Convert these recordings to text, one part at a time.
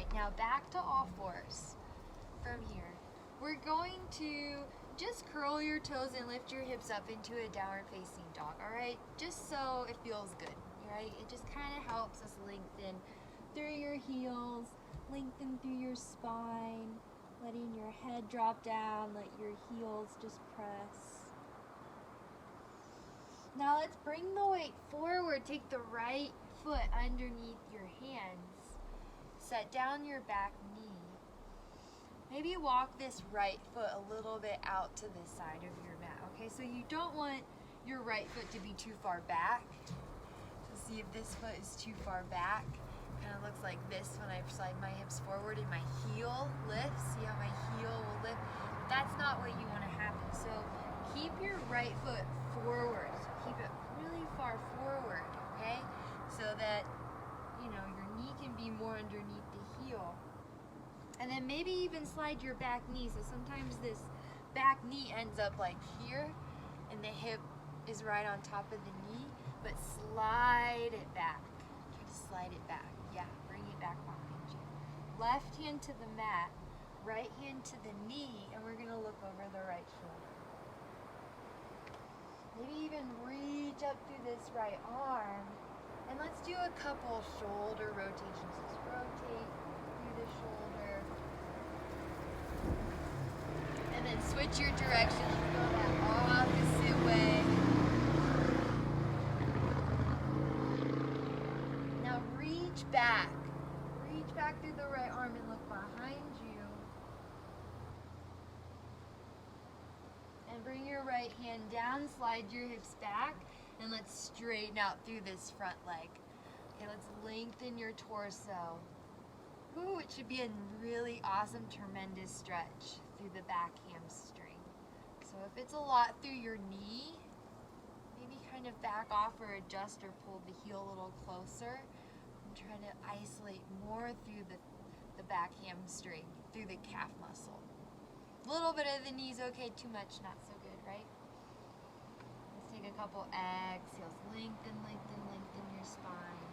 right, now back to all fours from here. We're going to just curl your toes and lift your hips up into a downward facing dog, all right? Just so it feels good, right? It just kind of helps us lengthen through your heels, lengthen through your spine, letting your head drop down, let your heels just press. Now let's bring the weight forward. Take the right foot underneath your hands. Set down your back knee. Maybe walk this right foot a little bit out to the side of your mat, okay? So you don't want your right foot to be too far back. So see if this foot is too far back. Kind of looks like this when I slide my hips forward and my heel lifts. See how my heel will lift? That's not what you want to happen. So keep your right foot forward. Keep it really far forward, okay? So that, you know, your knee can be more underneath the heel. And then maybe even slide your back knee. So sometimes this back knee ends up like here and the hip is right on top of the knee, but slide it back. Try to slide it back. Yeah, bring it back behind you. Left hand to the mat, right hand to the knee, and we're gonna look over the right shoulder. Maybe even reach up through this right arm. And let's do a couple shoulder rotations. Just rotate through the shoulder. And then switch your direction. Let's go that opposite way. Now reach back. Reach back through the right arm and look behind you. And bring your right hand down, slide your hips back, and let's straighten out through this front leg. Okay, let's lengthen your torso. Ooh, it should be a really awesome, tremendous stretch through the back hamstring. So if it's a lot through your knee, maybe kind of back off or adjust or pull the heel a little closer. And try to isolate more through the back hamstring, through the calf muscle. A little bit of the knees, okay, too much, not so good, right? Let's take a couple exhales. Lengthen, lengthen, lengthen your spine.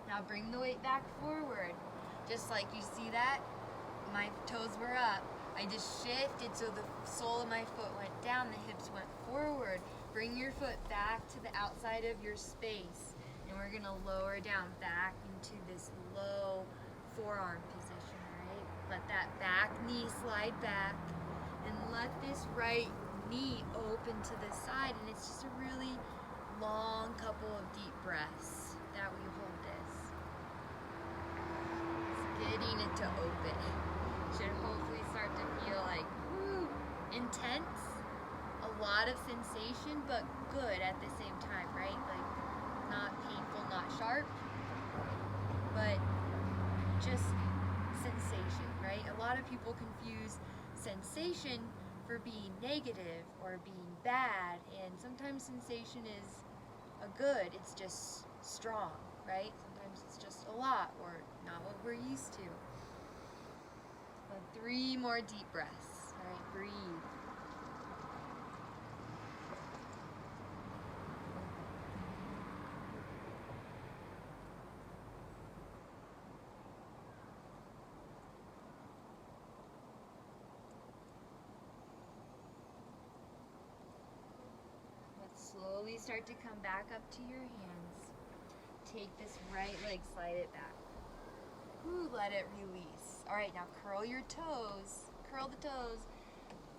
Now bring the weight back forward. Just like you see that, my toes were up. I just shifted so the sole of my foot went down, the hips went forward. Bring your foot back to the outside of your space. And we're gonna lower down back into this low forearm position, right? Let that back knee slide back and let this right knee open to the side, and it's just a really long couple of deep breaths that we hold this. It's getting it to open. Should hopefully start to feel like, woo, intense, a lot of sensation, but good at the same time, right? Like not painful, not sharp, but just sensation, right? A lot of people confuse sensation for being negative or being bad, and sometimes sensation is a good, it's just strong, right? Sometimes it's just a lot or not what we're used to. So 3 more deep breaths. All right, breathe. Slowly start to come back up to your hands. Take this right leg, slide it back. Ooh, let it release. All right, now curl your toes. Curl the toes.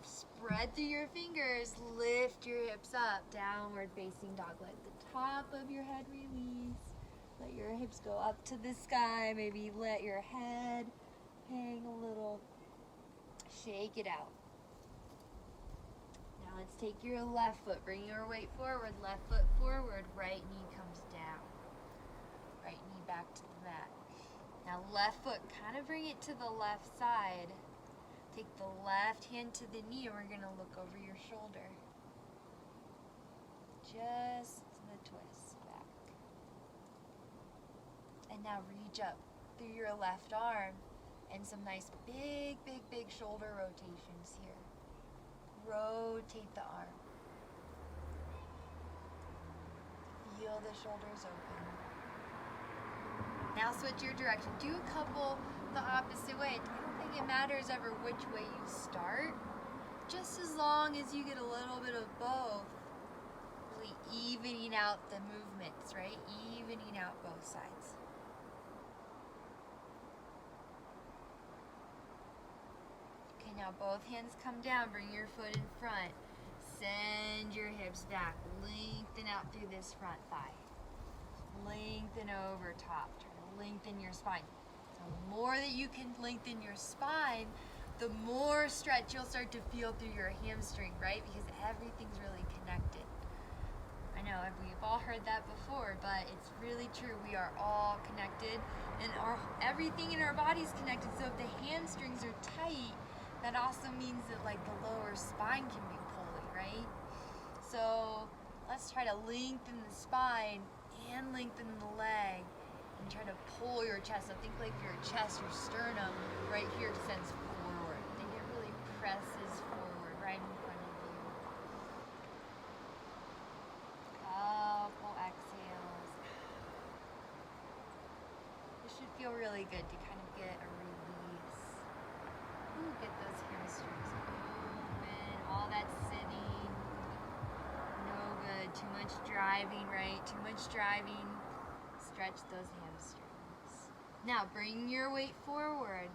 Spread through your fingers. Lift your hips up. Downward facing dog. Let the top of your head release. Let your hips go up to the sky. Maybe let your head hang a little. Shake it out. Now let's take your left foot, bring your weight forward, left foot forward, right knee comes down. Right knee back to the mat. Now left foot, kind of bring it to the left side. Take the left hand to the knee and we're gonna look over your shoulder. Just the twist back. And now reach up through your left arm and some nice big, big, big shoulder rotations here. Rotate the arm. Feel the shoulders open. Now switch your direction. Do a couple the opposite way. I don't think it matters ever which way you start, just as long as you get a little bit of both, really evening out the movements, right? Evening out both sides. Okay, now both hands come down, bring your foot in front. Send your hips back, lengthen out through this front thigh. Lengthen over top, try to lengthen your spine. The more that you can lengthen your spine, the more stretch you'll start to feel through your hamstring, right? Because everything's really connected. I know we've all heard that before, but it's really true. We are all connected, and everything in our body is connected. So if the hamstrings are tight, that also means that like the lower spine can be pulley, right? So let's try to lengthen the spine and lengthen the leg, and try to pull your chest. So think like your chest, your sternum right here descends forward. Think it really presses forward right in front of you. Couple exhales. This should feel really good to kind of get a release. Ooh, get those hamstrings open, all that sitting. No good, too much driving, right? Too much driving. Stretch those hamstrings. Now bring your weight forward.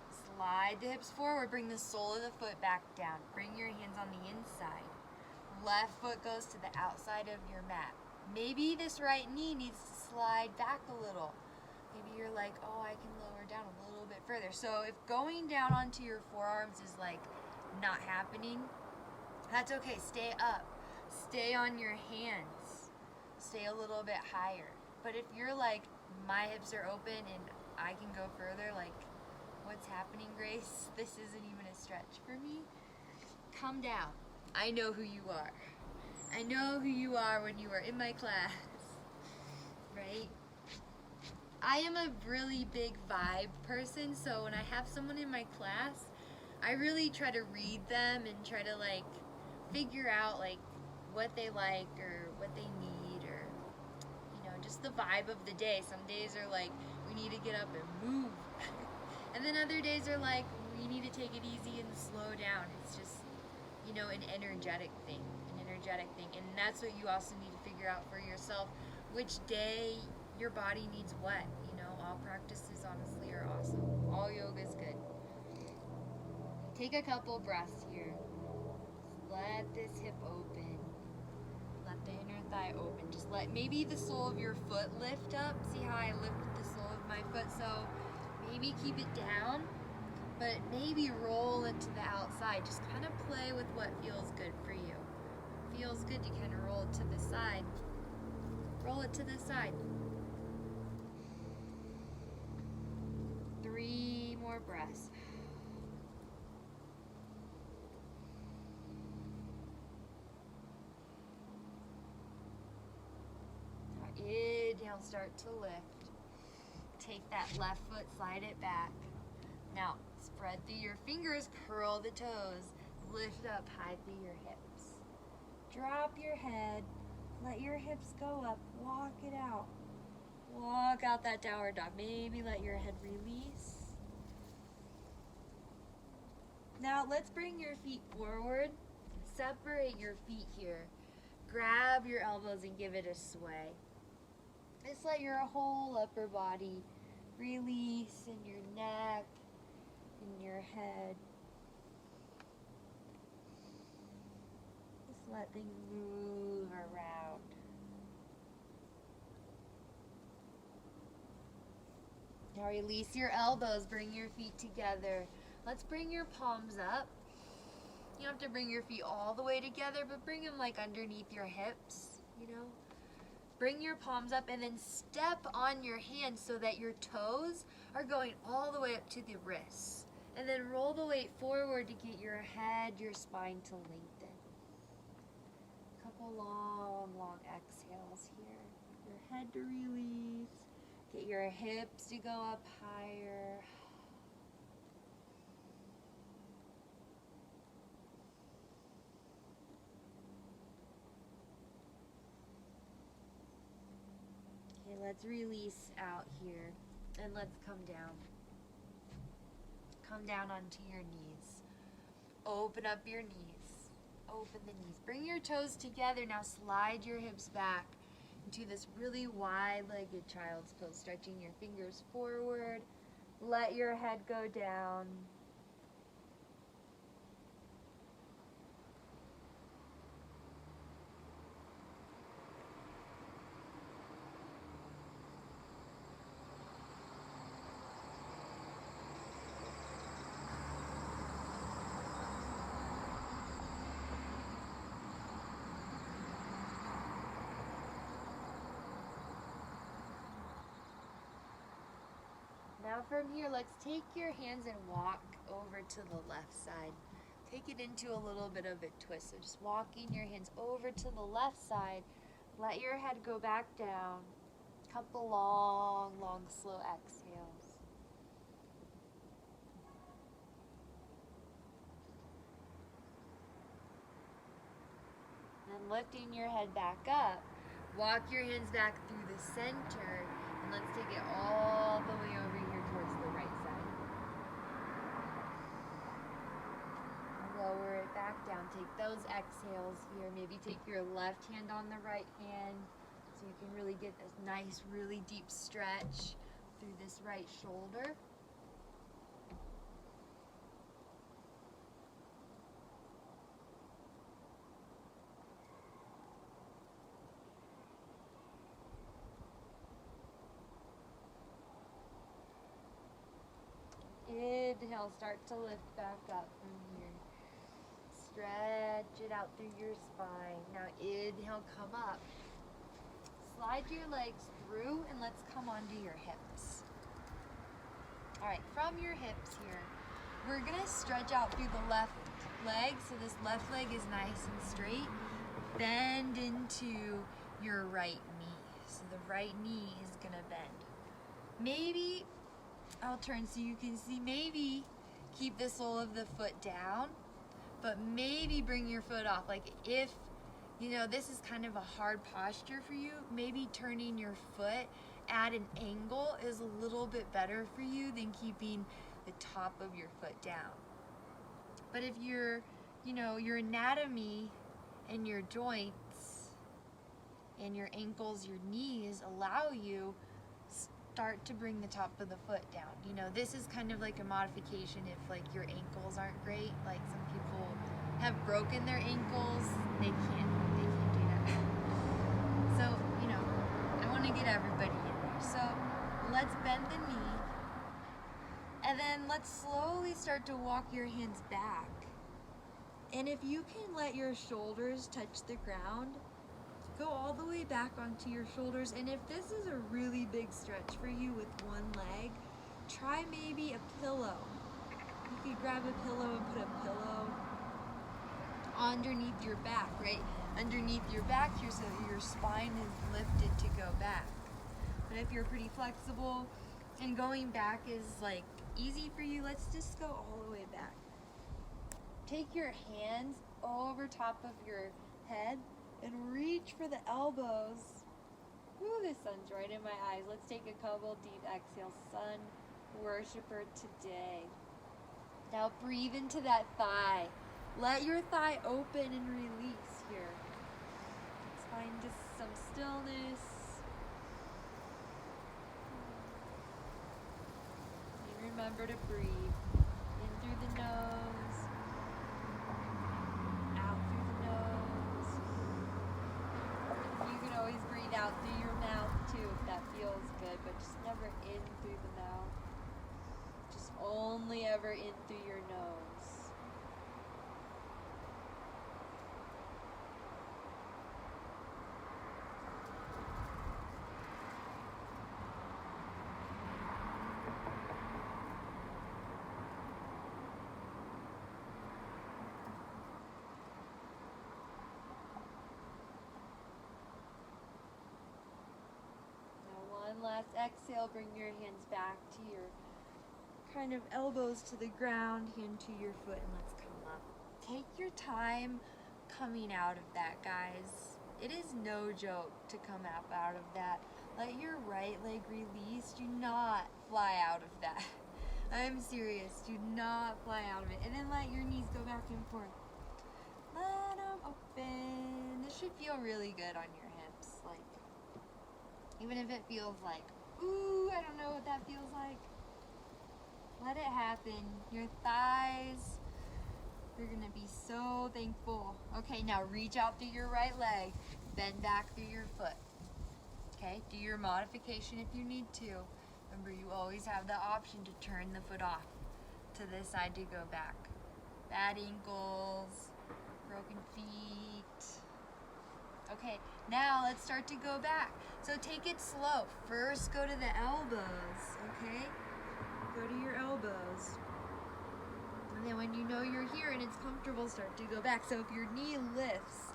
Slide the hips forward. Bring the sole of the foot back down. Bring your hands on the inside. Left foot goes to the outside of your mat. Maybe this right knee needs to slide back a little. Maybe you're like, oh, I can lower down a little bit further. So if going down onto your forearms is like not happening, that's okay. Stay up. Stay on your hands. Stay a little bit higher. But if you're like, my hips are open and I can go further, like, what's happening, Grace? This isn't even a stretch for me. Come down. I know who you are. I know who you are when you are in my class, right? I am a really big vibe person, so when I have someone in my class, I really try to read them and try to like figure out like what they like or what they need, or just the vibe of the day. Some days are like, we need to get up and move. And then other days are like, we need to take it easy and slow down. It's just, an energetic thing. And that's what you also need to figure out for yourself, which day your body needs what. All practices honestly are awesome. All yoga is good. Take a couple breaths here. Just let this hip open. Let the inner thigh open. Just let maybe the sole of your foot lift up. See how I lifted the sole of my foot? So maybe keep it down, but maybe roll it to the outside. Just kind of play with what feels good for you. If it feels good, you kind of roll it to the side. Roll it to the side. 3 more breaths. Inhale, start to lift. Take that left foot, slide it back. Now, spread through your fingers, curl the toes, lift up high through your hips. Drop your head, let your hips go up, walk it out. Walk out that downward dog. Maybe let your head release. Now, let's bring your feet forward. Separate your feet here. Grab your elbows and give it a sway. Just let your whole upper body release in your neck, in your head. Just let things move around. Now release your elbows, bring your feet together. Let's bring your palms up. You don't have to bring your feet all the way together, but bring them like underneath your hips, Bring your palms up and then step on your hands so that your toes are going all the way up to the wrists. And then roll the weight forward to get your head, your spine to lengthen. A couple long exhales here. Your head to release. Get your hips to go up higher. Okay, let's release out here and let's come down. Come down onto your knees. Open up your knees. Open the knees. Bring your toes together. Now slide your hips back into this really wide-legged child's pose, stretching your fingers forward. Let your head go down. Now from here, let's take your hands and walk over to the left side. Take it into a little bit of a twist. So just walking your hands over to the left side. Let your head go back down. Couple long, slow exhales. Then lifting your head back up. Walk your hands back through the center. And let's take it all the way over here towards the right side. Lower it back down. Take those exhales here. Maybe take your left hand on the right hand so you can really get this nice, really deep stretch through this right shoulder. Inhale, start to lift back up from here. Stretch it out through your spine. Now inhale, come up. Slide your legs through and let's come onto your hips. All right, from your hips here, we're gonna stretch out through the left leg. So this left leg is nice and straight. Bend into your right knee. So the right knee is gonna bend. Maybe I'll turn so you can see, maybe keep the sole of the foot down, but maybe bring your foot off. Like if, you know, this is kind of a hard posture for you, maybe turning your foot at an angle is a little bit better for you than keeping the top of your foot down. But if your, you know, your anatomy and your joints and your ankles, your knees allow you, start to bring the top of the foot down. You know, this is kind of like a modification if like your ankles aren't great. Like some people have broken their ankles, they can't do that. So, you know, I want to get everybody in there. So let's bend the knee and then let's slowly start to walk your hands back. And if you can let your shoulders touch the ground, go all the way back onto your shoulders. And if this is a really big stretch for you with one leg, try maybe a pillow. You could grab a pillow and put a pillow underneath your back, right? Underneath your back here so that your spine is lifted to go back. But if you're pretty flexible and going back is like easy for you, let's just go all the way back. Take your hands over top of your head and reach for the elbows. Ooh, the sun's right in my eyes. Let's take a couple deep exhales. Sun worshiper today. Now breathe into that thigh. Let your thigh open and release here. Let's find just some stillness. And remember to breathe in through the nose, out through the nose. You can always breathe out through your mouth too if that feels good, but just never in through the mouth. Just only ever in through your nose. One last exhale, bring your hands back to your kind of elbows to the ground, hand to your foot, and let's come up. Take your time coming out of that, guys. It is no joke to come out of that. Let your right leg release, do not fly out of that. I'm serious, do not fly out of it. And then let your knees go back and forth. Let them open. This should feel really good on your hips. Like, even if it feels like, ooh, I don't know what that feels like. Let it happen. Your thighs, they're gonna be so thankful. Okay, now reach out through your right leg. Bend back through your foot. Okay, do your modification if you need to. Remember, you always have the option to turn the foot off to this side to go back. Bad ankles, broken feet. Okay, now let's start to go back. So take it slow. First, go to the elbows, okay? Go to your elbows. And then when you know you're here and it's comfortable, start to go back. So if your knee lifts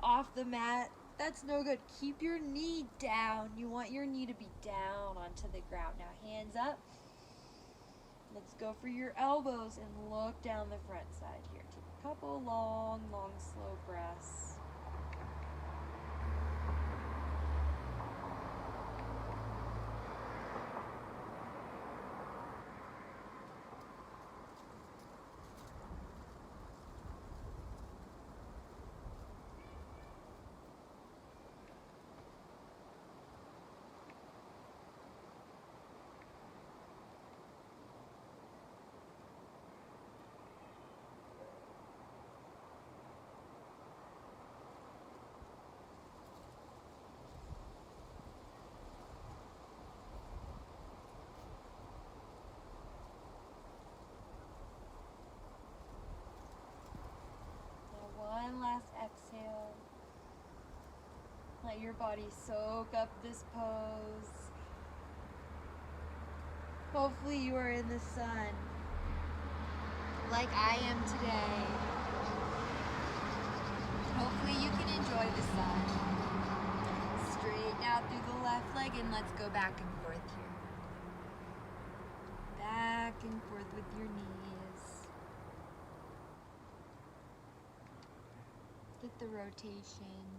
off the mat, that's no good. Keep your knee down. You want your knee to be down onto the ground. Now hands up. Let's go for your elbows and look down the front side here. Take a couple long, slow breaths. One last exhale. Let your body soak up this pose. Hopefully you are in the sun, like I am today. Hopefully you can enjoy the sun. Straighten out through the left leg and let's go back and forth here. Back and forth with your knees. Get the rotation.